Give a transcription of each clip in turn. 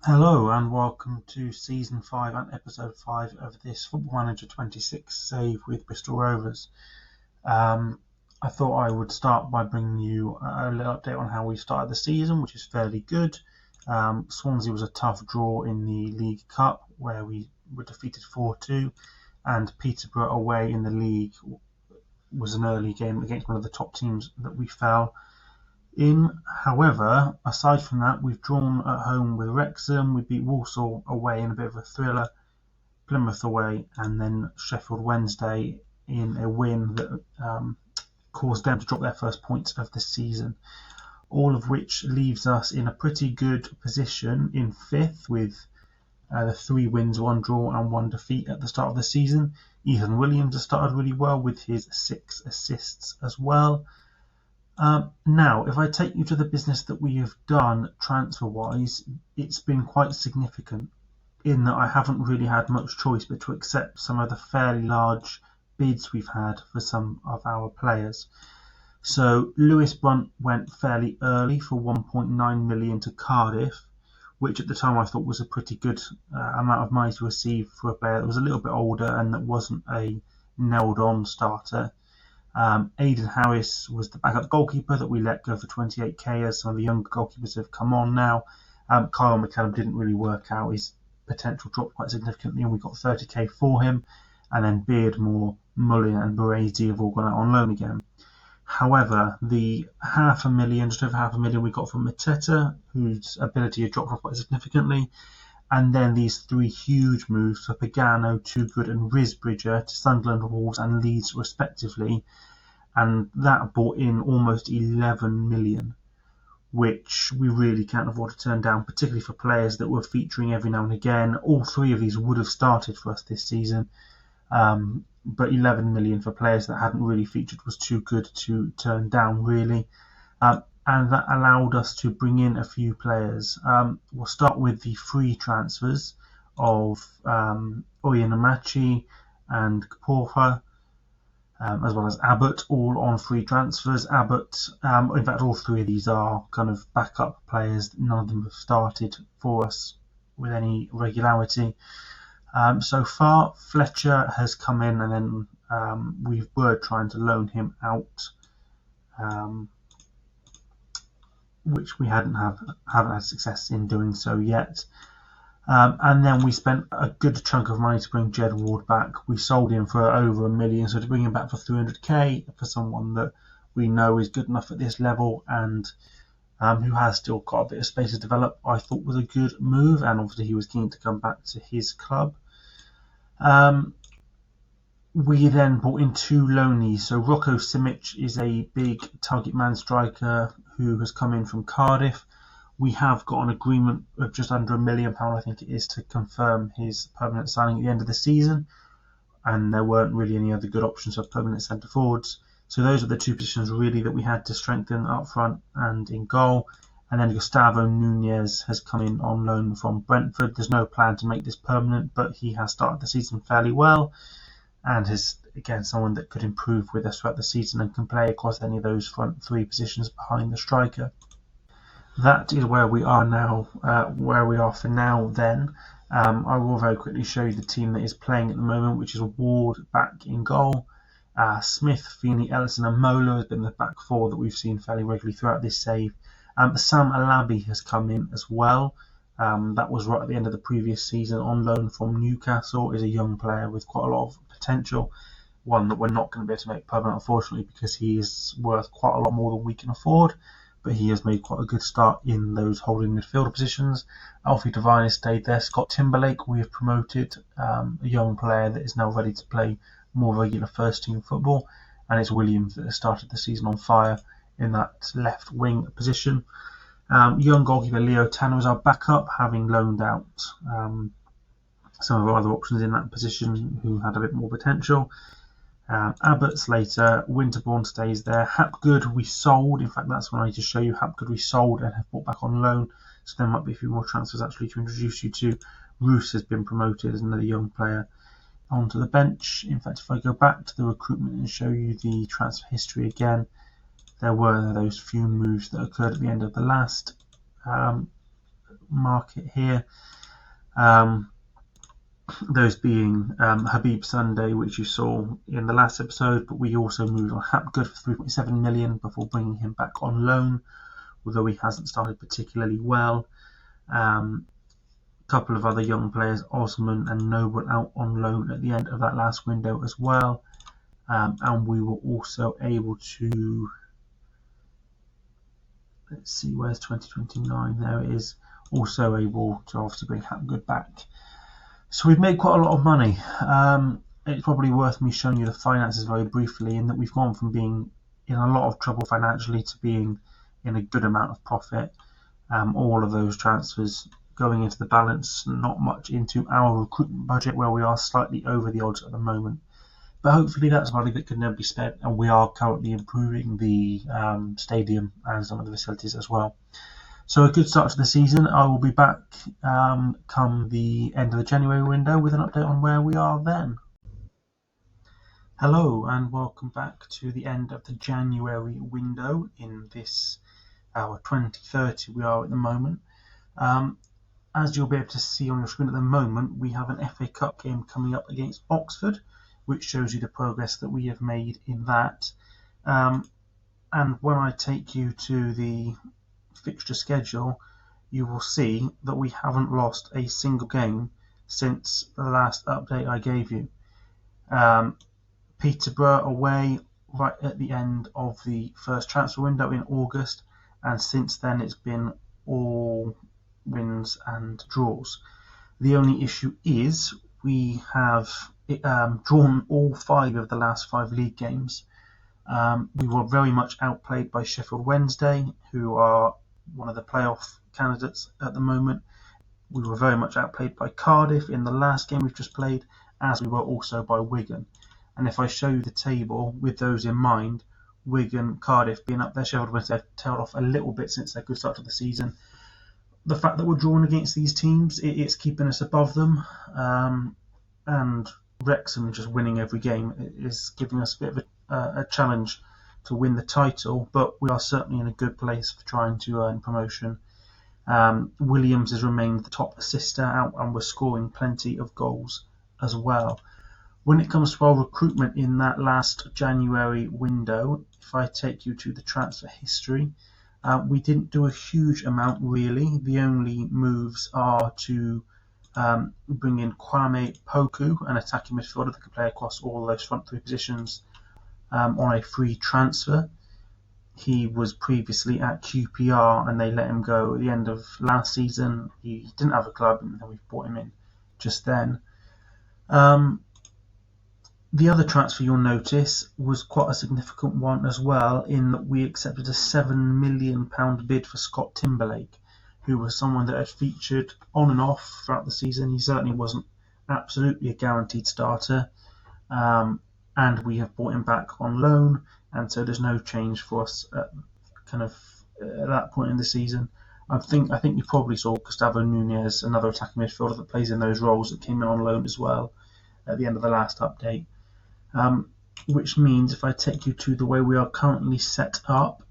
Hello and welcome to Season 5 and Episode 5 of this Football Manager 26 save with Bristol Rovers. I thought I would start by bringing you a little update on how we started the season, which is fairly good. Swansea was a tough draw in the League Cup where we were defeated 4-2, and Peterborough away in the league was an early game against one of the top teams that we fell in. However, aside from that, we've drawn at home with Wrexham, we beat Walsall away in a bit of a thriller, Plymouth away, and then Sheffield Wednesday in a win that caused them to drop their first points of the season. All of which leaves us in a pretty good position in fifth with the 3 wins, 1 draw and 1 defeat at the start of the season. Ethan Williams has started really well with his 6 assists as well. Now, if I take you to the business that we have done transfer-wise, it's been quite significant in that I haven't really had much choice but to accept some of the fairly large bids we've had for some of our players. So Lewis Brunt went fairly early for 1.9 million to Cardiff, which at the time I thought was a pretty good amount of money to receive for a player that was a little bit older and that wasn't a nailed-on starter. Aidan Harris was the backup goalkeeper that we let go for 28k as some of the younger goalkeepers have come on now. Kyle McCallum didn't really work out. His potential dropped quite significantly and we got 30k for him. And then Beardmore, Mullin and Baresi have all gone out on loan again. However, the just over half a million we got from Mateta, whose ability had dropped off quite significantly. And then these 3 huge moves for Pagano, Too Good and Risbridger to Sunderland, Wolves and Leeds respectively, and that brought in almost 11 million, which we really can't afford to turn down, particularly for players that were featuring every now and again. All 3 of these would have started for us this season, but 11 million for players that hadn't really featured was too good to turn down, really. And that allowed us to bring in a few players. We'll start with the free transfers of Oyinamachi and Kaporha, as well as Abbott, all on free transfers. Abbott, in fact, all 3 of these are kind of backup players. None of them have started for us with any regularity. So far, Fletcher has come in, and then we were trying to loan him out, which we haven't had success in doing so yet. And then we spent a good chunk of money to bring Jed Ward back. We sold him for over $1 million, so to bring him back for 300k for someone that we know is good enough at this level and who has still got a bit of space to develop, I thought was a good move, and obviously he was keen to come back to his club. We then brought in 2 loanees. So Rocco Simic is a big target man striker who has come in from Cardiff. We have got an agreement of just under £1 million, I think it is, to confirm his permanent signing at the end of the season. And there weren't really any other good options for permanent centre forwards. So those are the 2 positions really that we had to strengthen up front and in goal. And then Gustavo Nunez has come in on loan from Brentford. There's no plan to make this permanent, but he has started the season fairly well and is, again, someone that could improve with us throughout the season and can play across any of those front 3 positions behind the striker. That is where we are now, where we are for now then. I will very quickly show you the team that is playing at the moment, which is Ward back in goal. Smith, Feeney, Ellison and Mola has been the back 4 that we've seen fairly regularly throughout this save. Sam Alabi has come in as well. That was right at the end of the previous season on loan from Newcastle. Is a young player with quite a lot of potential. One that we're not going to be able to make permanent, unfortunately, because he is worth quite a lot more than we can afford. But he has made quite a good start in those holding midfielder positions. Alfie Devine has stayed there. Scott Timberlake we have promoted, a young player that is now ready to play more regular first team football. And it's Williams that has started the season on fire in that left wing position. Young goalkeeper Leo Tanner is our backup, having loaned out some of our other options in that position who had a bit more potential. Abbott, Slater, Winterbourne stays there. Hapgood we sold. In fact, that's what I need to show you. Hapgood we sold and have brought back on loan. So there might be a few more transfers actually to introduce you to. Roos has been promoted as another young player onto the bench. In fact, if I go back to the recruitment and show you the transfer history again, there were those few moves that occurred at the end of the last market here. Those being Habib Sunday, which you saw in the last episode, but we also moved on Hapgood for 3.7 million before bringing him back on loan, although he hasn't started particularly well. Couple of other young players, Osman and Noble, out on loan at the end of that last window as well. And we were also able to, let's see, where's 2029? There it is. Also able to obviously bring Hapgood back. So we've made quite a lot of money. It's probably worth me showing you the finances very briefly, in that we've gone from being in a lot of trouble financially to being in a good amount of profit. All of those transfers going into the balance, not much into our recruitment budget, where we are slightly over the odds at the moment. But hopefully that's money that can then be spent, and we are currently improving the stadium and some of the facilities as well. So a good start to the season. I will be back come the end of the January window with an update on where we are then. Hello and welcome back to the end of the January window in this our 2030 we are at the moment. As you'll be able to see on your screen at the moment, we have an FA Cup game coming up against Oxford, which shows you the progress that we have made in that. And when I take you to the fixture schedule, you will see that we haven't lost a single game since the last update I gave you. Peterborough away right at the end of the first transfer window in August, and since then it's been all wins and draws. The only issue is we have drawn all 5 of the last 5 league games. We were very much outplayed by Sheffield Wednesday, who are one of the playoff candidates at the moment. We were very much outplayed by Cardiff in the last game we've just played, as we were also by Wigan. And if I show you the table with those in mind, Wigan, Cardiff being up there, Sheffield Wednesday have tailed off a little bit since their good start to the season. The fact that we're drawn against these teams, it's keeping us above them, and Wrexham just winning every game is giving us a bit of a challenge to win the title, but we are certainly in a good place for trying to earn promotion. Williams has remained the top assister out, and we're scoring plenty of goals as well. When it comes to our recruitment in that last January window, if I take you to the transfer history, we didn't do a huge amount really. The only moves are to bring in Kwame Poku, an attacking midfielder that can play across all those front 3 positions on a free transfer. He was previously at QPR and they let him go at the end of last season. He didn't have a club, and then we brought him in just then. The other transfer you'll notice was quite a significant one as well, in that we accepted a £7 million bid for Scott Timberlake, who was someone that had featured on and off throughout the season. He certainly wasn't absolutely a guaranteed starter, and we have brought him back on loan, and so there's no change for us at that point in the season. I think you probably saw Gustavo Nunez, another attacking midfielder that plays in those roles, that came in on loan as well at the end of the last update. Which means if I take you to the way we are currently set up,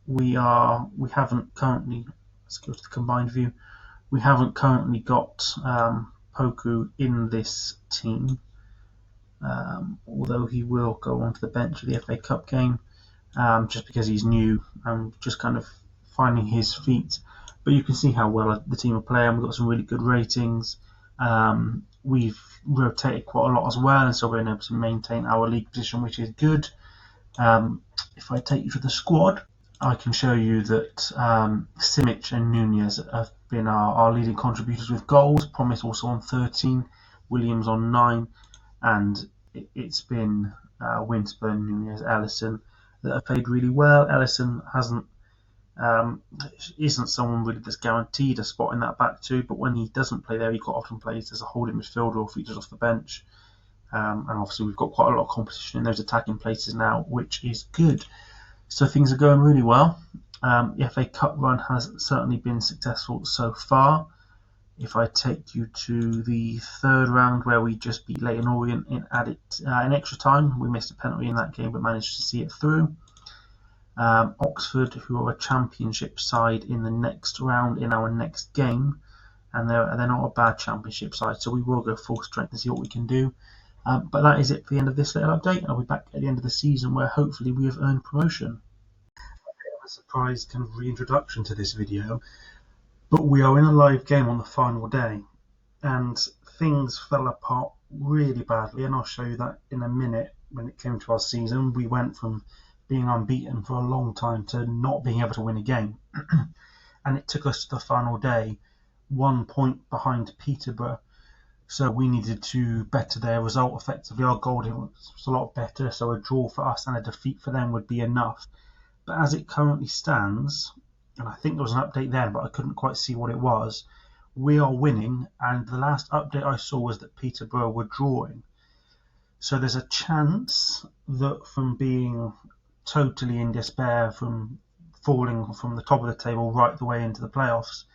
we haven't currently, let's go to the combined view, we haven't currently got Poku in this team, although he will go onto the bench for the FA Cup game, just because he's new and just kind of finding his feet. But you can see how well the team are playing. We've got some really good ratings. We've rotated quite a lot as well, and so we're able to maintain our league position, which is good. If I take you to the squad, I can show you that Simic and Nunez have been our leading contributors with goals. Promise also on 13, Williams on 9, and it's been Winsburn, Nunez, Ellison that have played really well. Ellison isn't someone really that's guaranteed a spot in that back two, but when he doesn't play there, he quite often plays as a holding midfielder or features off the bench. And obviously we've got quite a lot of competition in those attacking places now, which is good. So things are going really well. The FA Cup run has certainly been successful so far. If I take you to the 3rd round, where we just beat Leyton Orient in extra time, we missed a penalty in that game but managed to see it through. Oxford, who are a championship side in the next round in our next game, and they're not a bad championship side, so we will go full strength and see what we can do. But that is it for the end of this little update. I'll be back at the end of the season where hopefully we have earned promotion. A surprise kind of reintroduction to this video, but we are in a live game on the final day, and things fell apart really badly, and I'll show you that in a minute. When it came to our season, we went from being unbeaten for a long time to not being able to win a game. And it took us to the final day 1 point behind Peterborough, so we needed to better their result effectively. Our goal was a lot better, so a draw for us and a defeat for them would be enough. But as it currently stands, and I think there was an update then, but I couldn't quite see what it was, we are winning, and the last update I saw was that Peterborough were drawing. So there's a chance that from being totally in despair, from falling from the top of the table right the way into the playoffs,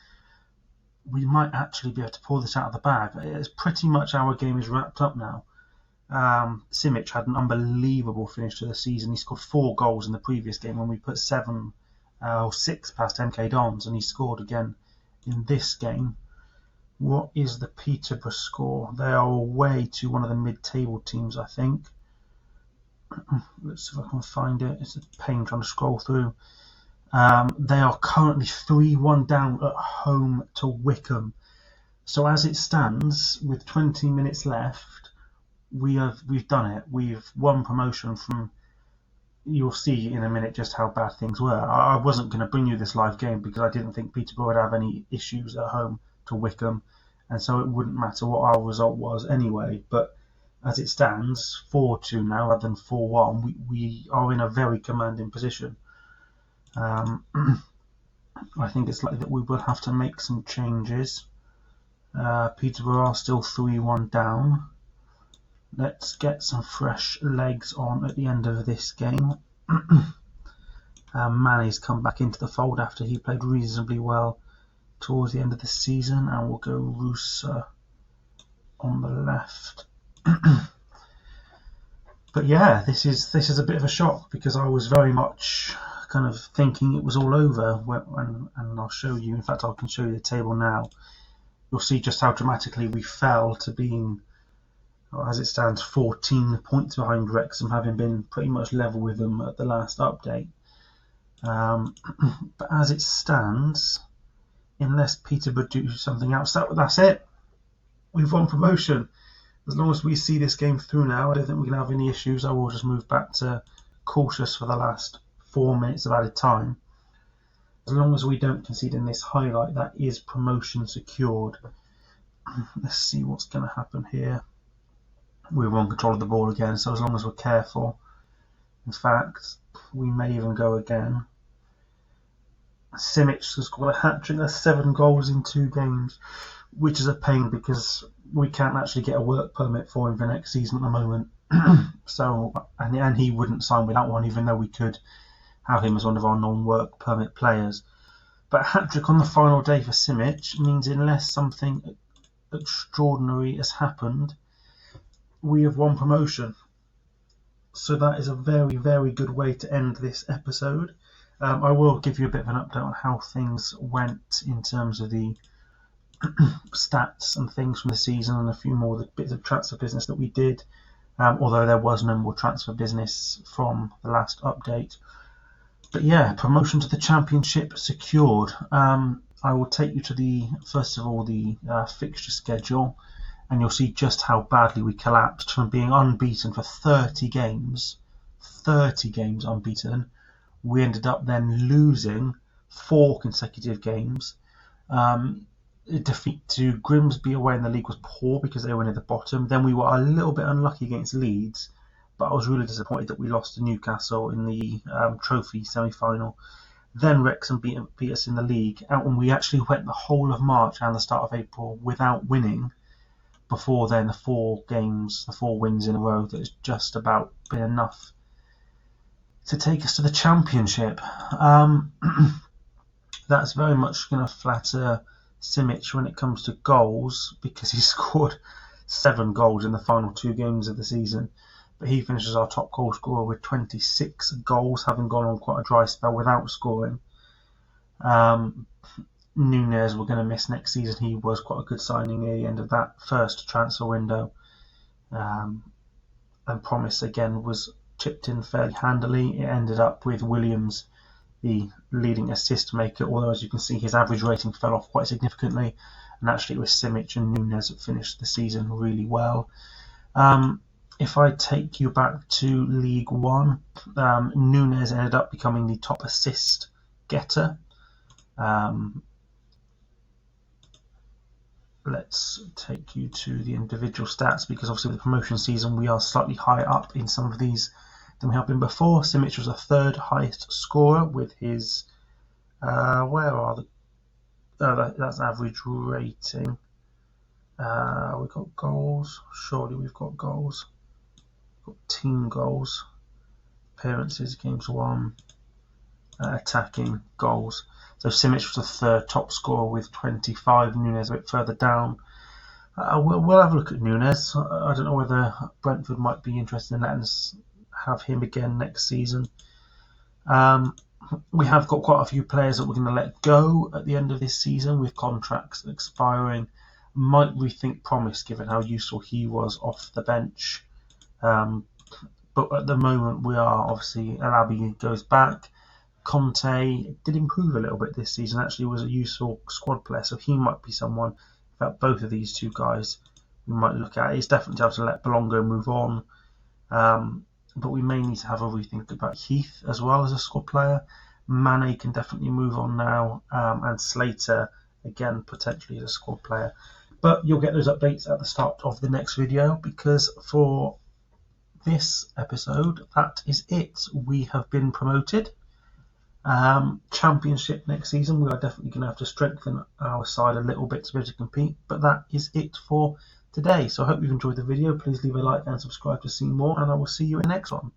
we might actually be able to pull this out of the bag. It's pretty much our game is wrapped up now. Simic had an unbelievable finish to the season. He scored 4 goals in the previous game when we put 6 past MK Dons, and he scored again in this game. What is the Peterborough score? They are away to one of the mid-table teams, I think. Let's see if I can find it. It's a pain trying to scroll through. They are currently 3-1 down at home to Wickham. So as it stands, with 20 minutes left, we've done it. We've won promotion from. You'll see in a minute just how bad things were. I wasn't going to bring you this live game because I didn't think Peterborough would have any issues at home to Wickham, and so it wouldn't matter what our result was anyway. But as it stands, 4-2 now rather than 4-1, we are in a very commanding position. I think it's likely that we will have to make some changes. Peterborough are still 3-1 down. Let's get some fresh legs on at the end of this game. Manny's come back into the fold after he played reasonably well towards the end of the season, and we'll go Roosa on the left. But yeah, this is a bit of a shock because I was very much kind of thinking it was all over, and I'll show you. In fact, I can show you the table now. You'll see just how dramatically we fell to being, as it stands, 14 points behind Wrexham, having been pretty much level with them at the last update. But as it stands, unless Peterborough do something else, that's it. We've won promotion. As long as we see this game through now, I don't think we're going to have any issues. I will just move back to cautious for the last 4 minutes of added time. As long as we don't concede in this highlight, that is promotion secured. Let's see what's going to happen here. We were on control of the ball again, so as long as we're careful. In fact, we may even go again. Simic has scored a hat-trick. That's 7 goals in 2 games, which is a pain because we can't actually get a work permit for him for next season at the moment. So, and he wouldn't sign without one, even though we could have him as one of our non-work permit players. But a hat-trick on the final day for Simic means unless something extraordinary has happened, we have won promotion. So that is a very, very good way to end this episode. I will give you a bit of an update on how things went in terms of the stats and things from the season, and a few more bits of transfer business that we did, although there was no more transfer business from the last update. But yeah, promotion to the Championship secured. I will take you to first of all the fixture schedule, and you'll see just how badly we collapsed from being unbeaten for 30 games unbeaten. We ended up then losing 4 consecutive games. Defeat to Grimsby away in the league was poor because they were near the bottom. Then we were a little bit unlucky against Leeds, but I was really disappointed that we lost to Newcastle in the trophy semi-final. Then Wrexham beat us in the league, and we actually went the whole of March and the start of April without winning. Before then, the 4 wins in a row, that's just about been enough to take us to the Championship. That's very much going to flatter Simic when it comes to goals, because he scored 7 goals in the final 2 games of the season. but he finishes our top goal scorer with 26 goals, having gone on quite a dry spell without scoring. Nunez we're going to miss next season. He was quite a good signing near the end of that first transfer window. And Promise again was chipped in fairly handily. It ended up with Williams, the leading assist maker, although as you can see his average rating fell off quite significantly, and actually it was Simic and Nunez that finished the season really well. If I take you back to League One, Nunez ended up becoming the top assist getter. Let's take you to the individual stats, because obviously with the promotion season we are slightly higher up in some of these than we have been before. Simic was the third highest scorer with his that's average rating. We've got goals. Surely we've got goals. We've got team goals, appearances, games won, attacking, goals. So Simic was the third top scorer with 25. Nunez a bit further down. We'll have a look at Nunez. I don't know whether Brentford might be interested in letting us have him again next season. We have got quite a few players that we're going to let go at the end of this season with contracts expiring. Might rethink Promise given how useful he was off the bench. But at the moment we are obviously, Alabi goes back. Conte did improve a little bit this season, actually was a useful squad player, so he might be someone. In fact, both of these two guys we might look at. It's definitely time to let Belongo move on, but we may need to have a rethink about Heath as well as a squad player. Mane can definitely move on now, and Slater again potentially as a squad player. But you'll get those updates at the start of the next video, because for this episode that is it. We have been promoted. Championship next season, we are definitely going to have to strengthen our side a little bit to be able to compete, but that is it for today. So I hope you've enjoyed the video. Please leave a like and subscribe to see more, and I will see you in the next one.